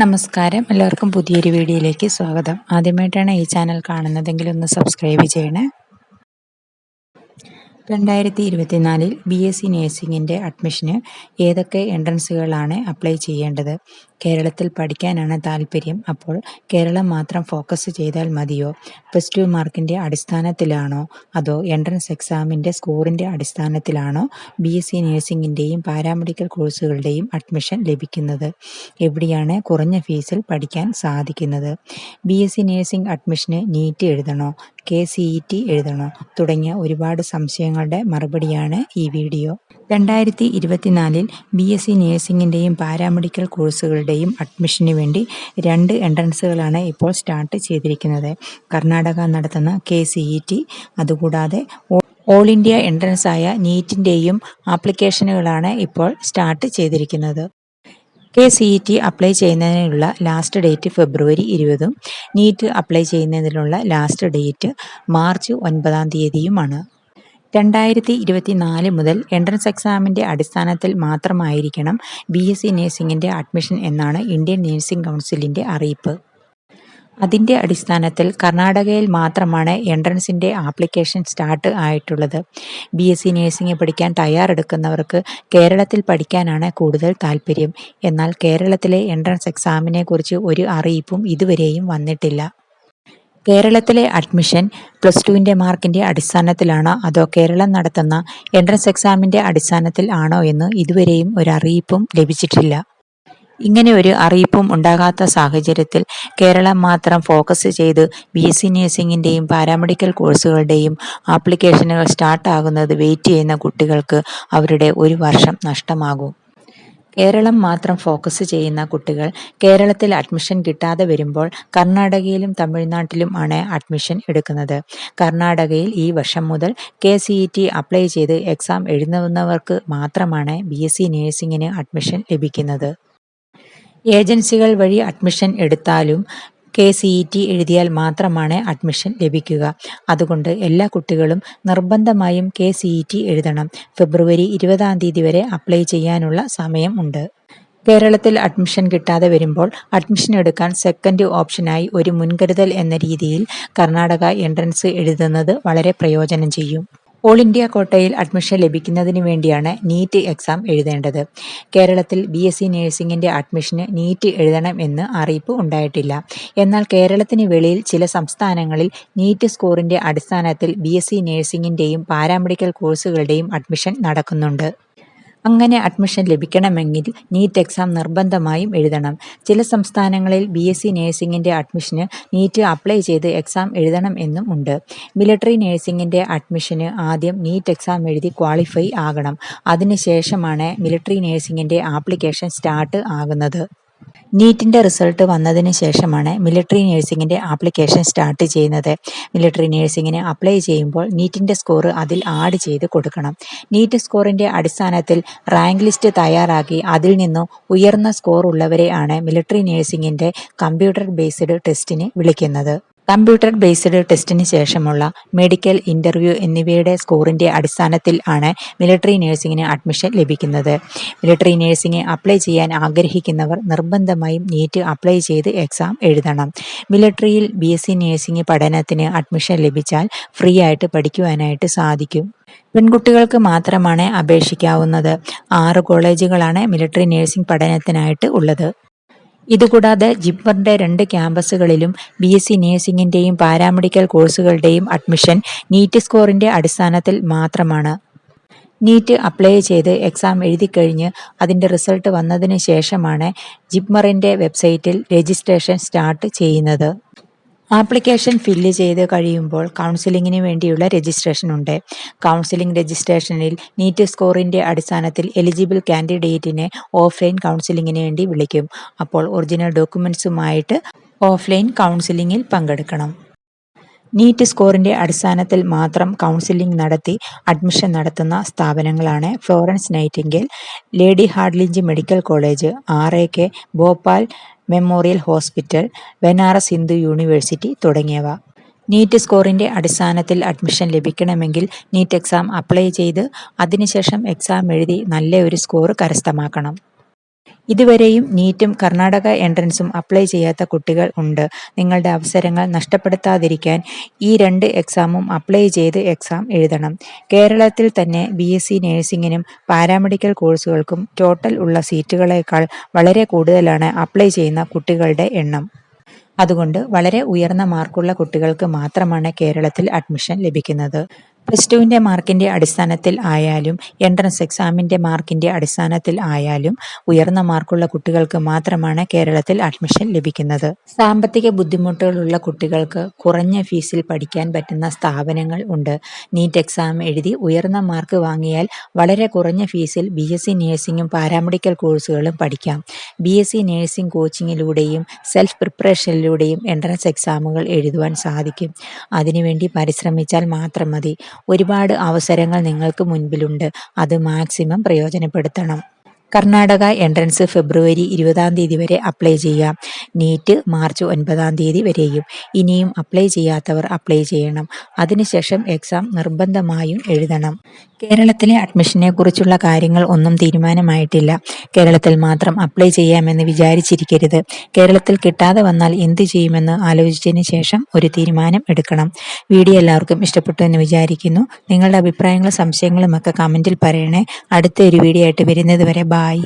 നമസ്കാരം, എല്ലാവർക്കും പുതിയൊരു വീഡിയോയിലേക്ക് സ്വാഗതം. ആദ്യമായിട്ടാണ് ഈ ചാനൽ കാണുന്നതെങ്കിൽ ഒന്ന് സബ്സ്ക്രൈബ് ചെയ്യണേ. 2024 BSc നേഴ്സിംഗിൻ്റെ അഡ്മിഷന് ഏതൊക്കെ എൻട്രൻസുകളാണ് അപ്ലൈ ചെയ്യേണ്ടത്? കേരളത്തിൽ പഠിക്കാനാണ് താല്പര്യം. അപ്പോൾ കേരളം മാത്രം ഫോക്കസ് ചെയ്താൽ മതിയോ? +2 മാർക്കിൻ്റെ അടിസ്ഥാനത്തിലാണോ അതോ എൻട്രൻസ് എക്സാമിൻ്റെ സ്കോറിൻ്റെ അടിസ്ഥാനത്തിലാണോ BSc നേഴ്സിംഗിൻ്റെയും പാരാമെഡിക്കൽ കോഴ്സുകളുടെയും അഡ്മിഷൻ ലഭിക്കുന്നത്? എവിടെയാണ് കുറഞ്ഞ ഫീസിൽ പഠിക്കാൻ സാധിക്കുന്നത്? BSc നേഴ്സിംഗ് അഡ്മിഷന് നീറ്റ് എഴുതണോ, KCET എഴുതണോ തുടങ്ങിയ ഒരുപാട് സംശയങ്ങളുടെ മറുപടിയാണ് ഈ വീഡിയോ. 2024 BSc നേഴ്സിംഗിൻ്റെയും പാരാമെഡിക്കൽ കോഴ്സുകളുടെയും അഡ്മിഷന് വേണ്ടി 2 എൻട്രൻസുകളാണ് ഇപ്പോൾ സ്റ്റാർട്ട് ചെയ്തിരിക്കുന്നത്. കർണാടക നടത്തുന്ന KCET, അതുകൂടാതെ ഓൾ ഇന്ത്യ എൻട്രൻസ് ആയ നീറ്റിൻ്റെയും ആപ്ലിക്കേഷനുകളാണ് ഇപ്പോൾ സ്റ്റാർട്ട് ചെയ്തിരിക്കുന്നത്. KCET അപ്ലൈ ചെയ്യുന്നതിനുള്ള ലാസ്റ്റ് ഡേറ്റ് ഫെബ്രുവരി 20-ഉം നീറ്റ് അപ്ലൈ ചെയ്യുന്നതിനുള്ള ലാസ്റ്റ് ഡേറ്റ് മാർച്ച് 9-ാം തീയതിയുമാണ്. 2024 മുതൽ എൻട്രൻസ് എക്സാമിൻ്റെ അടിസ്ഥാനത്തിൽ മാത്രമായിരിക്കണം BSc നേഴ്സിംഗിൻ്റെ അഡ്മിഷൻ എന്നാണ് ഇന്ത്യൻ നേഴ്സിംഗ് കൗൺസിലിൻ്റെ അറിയിപ്പ്. അതിൻ്റെ അടിസ്ഥാനത്തിൽ കർണാടകയിൽ മാത്രമാണ് എൻട്രൻസിൻ്റെ ആപ്ലിക്കേഷൻ സ്റ്റാർട്ട് ആയിട്ടുള്ളത്. BSc നേഴ്സിംഗ് പഠിക്കാൻ തയ്യാറെടുക്കുന്നവർക്ക് കേരളത്തിൽ പഠിക്കാനാണ് കൂടുതൽ താല്പര്യം. എന്നാൽ കേരളത്തിലെ എൻട്രൻസ് എക്സാമിനെ കുറിച്ച് ഒരു അറിയിപ്പും ഇതുവരെയും വന്നിട്ടില്ല. കേരളത്തിലെ അഡ്മിഷൻ +2ൻ്റെ മാർക്കിൻ്റെ അടിസ്ഥാനത്തിലാണോ അതോ കേരളം നടത്തുന്ന എൻട്രൻസ് എക്സാമിൻ്റെ അടിസ്ഥാനത്തിൽ ആണോ എന്ന് ഇതുവരെയും ഒരു അറിയിപ്പും ലഭിച്ചിട്ടില്ല. ഇങ്ങനെ ഒരു അറിയിപ്പും ഉണ്ടാകാത്ത സാഹചര്യത്തിൽ കേരളം മാത്രം ഫോക്കസ് ചെയ്ത് BSc നേഴ്സിംഗിൻ്റെയും പാരാമെഡിക്കൽ കോഴ്സുകളുടെയും ആപ്ലിക്കേഷനുകൾ സ്റ്റാർട്ടാകുന്നത് വെയിറ്റ് ചെയ്യുന്ന കുട്ടികൾക്ക് അവരുടെ ഒരു വർഷം നഷ്ടമാകും. കേരളം മാത്രം ഫോക്കസ് ചെയ്യുന്ന കുട്ടികൾ കേരളത്തിൽ അഡ്മിഷൻ കിട്ടാതെ വരുമ്പോൾ കർണാടകയിലും തമിഴ്നാട്ടിലും ആണ് അഡ്മിഷൻ എടുക്കുന്നത്. കർണാടകയിൽ ഈ വർഷം മുതൽ KCET അപ്ലൈ ചെയ്ത് എക്സാം എഴുതുന്നവർക്ക് മാത്രമാണ് BSc നേഴ്സിംഗിന് അഡ്മിഷൻ ലഭിക്കുന്നത്. ഏജൻസികൾ വഴി അഡ്മിഷൻ എടുത്താലും KCET എഴുതിയാൽ മാത്രമാണ് അഡ്മിഷൻ ലഭിക്കുക. അതുകൊണ്ട് എല്ലാ കുട്ടികളും നിർബന്ധമായും KCET എഴുതണം. ഫെബ്രുവരി 20-ാം തീയതി വരെ അപ്ലൈ ചെയ്യാനുള്ള സമയം ഉണ്ട്. കേരളത്തിൽ അഡ്മിഷൻ കിട്ടാതെ വരുമ്പോൾ അഡ്മിഷൻ എടുക്കാൻ സെക്കൻഡ് ഓപ്ഷനായി ഒരു മുൻകരുതൽ എന്ന രീതിയിൽ കർണാടക എൻട്രൻസ് എഴുതുന്നത് വളരെ പ്രയോജനം ചെയ്യും. ഓൾ ഇന്ത്യ കോട്ടയിൽ അഡ്മിഷൻ ലഭിക്കുന്നതിന് വേണ്ടിയാണ് നീറ്റ് എക്സാം എഴുതേണ്ടത്. കേരളത്തിൽ BSc നേഴ്സിംഗിൻ്റെ അഡ്മിഷന് നീറ്റ് എഴുതണം എന്ന് അറിയിപ്പ് ഉണ്ടായിട്ടില്ല. എന്നാൽ കേരളത്തിന് വെളിയിൽ ചില സംസ്ഥാനങ്ങളിൽ നീറ്റ് സ്കോറിൻ്റെ അടിസ്ഥാനത്തിൽ BSc നേഴ്സിംഗിൻ്റെയും പാരാമെഡിക്കൽ കോഴ്സുകളുടെയും അഡ്മിഷൻ നടക്കുന്നുണ്ട്. അങ്ങനെ അഡ്മിഷൻ ലഭിക്കണമെങ്കിൽ നീറ്റ് എക്സാം നിർബന്ധമായും എഴുതണം. ചില സംസ്ഥാനങ്ങളിൽ BSc നേഴ്സിംഗിൻ്റെ അഡ്മിഷന് നീറ്റ് അപ്ലൈ ചെയ്ത് എക്സാം എഴുതണം എന്നും ഉണ്ട്. മിലിട്ടറി നേഴ്സിംഗിൻ്റെ അഡ്മിഷന് ആദ്യം നീറ്റ് എക്സാം എഴുതി ക്വാളിഫൈ ആകണം. അതിനുശേഷമാണ് മിലിട്ടറി നേഴ്സിംഗിൻ്റെ ആപ്ലിക്കേഷൻ സ്റ്റാർട്ട് ആകുന്നത്. നീറ്റിൻ്റെ റിസൾട്ട് വന്നതിന് ശേഷമാണ് മിലിട്ടറി നേഴ്സിംഗിൻ്റെ ആപ്ലിക്കേഷൻ സ്റ്റാർട്ട് ചെയ്യുന്നത്. മിലിട്ടറി നേഴ്സിംഗിന് അപ്ലൈ ചെയ്യുമ്പോൾ നീറ്റിൻ്റെ സ്കോർ അതിൽ ആഡ് ചെയ്ത് കൊടുക്കണം. നീറ്റ് സ്കോറിൻ്റെ അടിസ്ഥാനത്തിൽ റാങ്ക് ലിസ്റ്റ് തയ്യാറാക്കി അതിൽ നിന്നും ഉയർന്ന സ്കോർ ഉള്ളവരെ ആണ് മിലിട്ടറി നേഴ്സിംഗിൻ്റെ കമ്പ്യൂട്ടർ ബേസ്ഡ് ടെസ്റ്റിന് വിളിക്കുന്നത്. കമ്പ്യൂട്ടർ ബേസ്ഡ് ടെസ്റ്റിന് ശേഷമുള്ള മെഡിക്കൽ ഇൻ്റർവ്യൂ എന്നിവയുടെ സ്കോറിൻ്റെ അടിസ്ഥാനത്തിൽ ആണ് മിലിട്ടറി നേഴ്സിംഗിന് അഡ്മിഷൻ ലഭിക്കുന്നത്. മിലിട്ടറി നേഴ്സിംഗ് അപ്ലൈ ചെയ്യാൻ ആഗ്രഹിക്കുന്നവർ നിർബന്ധമായും നീറ്റ് അപ്ലൈ ചെയ്ത് എക്സാം എഴുതണം. മിലിട്ടറിയിൽ BSc നേഴ്സിംഗ് പഠനത്തിന് അഡ്മിഷൻ ലഭിച്ചാൽ ഫ്രീ ആയിട്ട് പഠിക്കുവാനായിട്ട് സാധിക്കും. പെൺകുട്ടികൾക്ക് മാത്രമാണ് അപേക്ഷിക്കാവുന്നത്. 6 കോളേജുകളാണ് മിലിട്ടറി നേഴ്സിംഗ് പഠനത്തിനായിട്ട് ഉള്ളത്. ഇതുകൂടാതെ ജിപ്മറിൻ്റെ 2 ക്യാമ്പസുകളിലും BSc നേഴ്സിംഗിൻ്റെയും പാരാമെഡിക്കൽ കോഴ്സുകളുടെയും അഡ്മിഷൻ നീറ്റ് സ്കോറിൻ്റെ അടിസ്ഥാനത്തിൽ മാത്രമാണ്. നീറ്റ് അപ്ലൈ ചെയ്ത് എക്സാം എഴുതിക്കഴിഞ്ഞ് അതിൻ്റെ റിസൾട്ട് വന്നതിന് ശേഷമാണ് ജിപ്മറിൻ്റെ വെബ്സൈറ്റിൽ രജിസ്ട്രേഷൻ സ്റ്റാർട്ട് ചെയ്യുന്നത്. ആപ്ലിക്കേഷൻ ഫില്ല് ചെയ്ത് കഴിയുമ്പോൾ കൗൺസിലിങ്ങിന് വേണ്ടിയുള്ള രജിസ്ട്രേഷൻ ഉണ്ട്. കൗൺസിലിംഗ് രജിസ്ട്രേഷനിൽ നീറ്റ് സ്കോറിൻ്റെ അടിസ്ഥാനത്തിൽ എലിജിബിൾ കാൻഡിഡേറ്റിനെ ഓഫ്ലൈൻ കൗൺസിലിങ്ങിന് വേണ്ടി വിളിക്കും. അപ്പോൾ ഒറിജിനൽ ഡോക്യുമെൻറ്റ്സുമായിട്ട് ഓഫ്ലൈൻ കൗൺസിലിങ്ങിൽ പങ്കെടുക്കണം. നീറ്റ് സ്കോറിൻ്റെ അടിസ്ഥാനത്തിൽ മാത്രം കൗൺസിലിംഗ് നടത്തി അഡ്മിഷൻ നടത്തുന്ന സ്ഥാപനങ്ങളാണ് Florence Nightingale, lady Hardinge medical college, RAK, Bhopal memorial hospital, Banaras Hindu university തുടങ്ങിയവ. നീറ്റ് സ്കോറിൻ്റെ അടിസ്ഥാനത്തിൽ അഡ്മിഷൻ ലഭിക്കണമെങ്കിൽ നീറ്റ് എക്സാം അപ്ലൈ ചെയ്ത് അതിനുശേഷം എക്സാം എഴുതി നല്ല ഒരു സ്കോർ കരസ്ഥമാക്കണം. ഇതുവരെയും നീറ്റും കർണാടക എൻട്രൻസും അപ്ലൈ ചെയ്യാത്ത കുട്ടികൾ ഉണ്ട്. നിങ്ങളുടെ അവസരങ്ങൾ നഷ്ടപ്പെടുത്താതിരിക്കാൻ ഈ 2 എക്സാമും അപ്ലൈ ചെയ്ത് എക്സാം എഴുതണം. കേരളത്തിൽ തന്നെ BSc നഴ്സിംഗിനും പാരാമെഡിക്കൽ കോഴ്സുകൾക്കും ടോട്ടൽ ഉള്ള സീറ്റുകളേക്കാൾ വളരെ കൂടുതലാണ് അപ്ലൈ ചെയ്യുന്ന കുട്ടികളുടെ എണ്ണം. അതുകൊണ്ട് വളരെ ഉയർന്ന മാർക്കുള്ള കുട്ടികൾക്ക് മാത്രമാണ് കേരളത്തിൽ അഡ്മിഷൻ ലഭിക്കുന്നത്. +2ന്റെ മാർക്കിന്റെ അടിസ്ഥാനത്തിൽ ആയാലും എൻട്രൻസ് എക്സാമിന്റെ മാർക്കിന്റെ അടിസ്ഥാനത്തിൽ ആയാലും ഉയർന്ന മാർക്കുള്ള കുട്ടികൾക്ക് മാത്രമാണ് കേരളത്തിൽ അഡ്മിഷൻ ലഭിക്കുന്നത്. സാമ്പത്തിക ബുദ്ധിമുട്ടുകളുള്ള കുട്ടികൾക്ക് കുറഞ്ഞ ഫീസിൽ പഠിക്കാൻ പറ്റുന്ന സ്ഥാപനങ്ങൾ ഉണ്ട്. നീറ്റ് എക്സാം എഴുതി ഉയർന്ന മാർക്ക് വാങ്ങിയാൽ വളരെ കുറഞ്ഞ ഫീസിൽ BSc നഴ്സിംഗും പാരാമെഡിക്കൽ കോഴ്സുകളും പഠിക്കാം. BSc നഴ്സിംഗ് കോച്ചിങ്ങിലൂടെയും സെൽഫ് പ്രിപ്പറേഷനിലൂടെയും എൻട്രൻസ് എക്സാമുകൾ എഴുതുവാൻ സാധിക്കും. അതിനുവേണ്ടി പരിശ്രമിച്ചാൽ മാത്രം മതി. ഒരുപാട് അവസരങ്ങൾ നിങ്ങൾക്ക് മുൻപിലുണ്ട്. അത് മാക്സിമം പ്രയോജനപ്പെടുത്തണം. കർണാടക എൻട്രൻസ് ഫെബ്രുവരി 20 വരെ അപ്ലൈ ചെയ്യാം. നീറ്റ് മാർച്ച് 9 വരെയും. ഇനിയും അപ്ലൈ ചെയ്യാത്തവർ അപ്ലൈ ചെയ്യണം. അതിനുശേഷം എക്സാം നിർബന്ധമായും എഴുതണം. കേരളത്തിലെ അഡ്മിഷനെ കുറിച്ചുള്ള കാര്യങ്ങൾ ഒന്നും തീരുമാനമായിട്ടില്ല. കേരളത്തിൽ മാത്രം അപ്ലൈ ചെയ്യാമെന്ന് വിചാരിച്ചിരിക്കരുത്. കേരളത്തിൽ കിട്ടാതെ വന്നാൽ എന്ത് ചെയ്യുമെന്ന് ആലോചിച്ചതിന് ശേഷം ഒരു തീരുമാനം എടുക്കണം. വീഡിയോ എല്ലാവർക്കും ഇഷ്ടപ്പെട്ടു എന്ന് വിചാരിക്കുന്നു. നിങ്ങളുടെ അഭിപ്രായങ്ങളും സംശയങ്ങളും ഒക്കെ കമന്റിൽ പറയണേ. അടുത്ത ഒരു വീഡിയോ ആയിട്ട് വരുന്നത് വരെ ബായ്.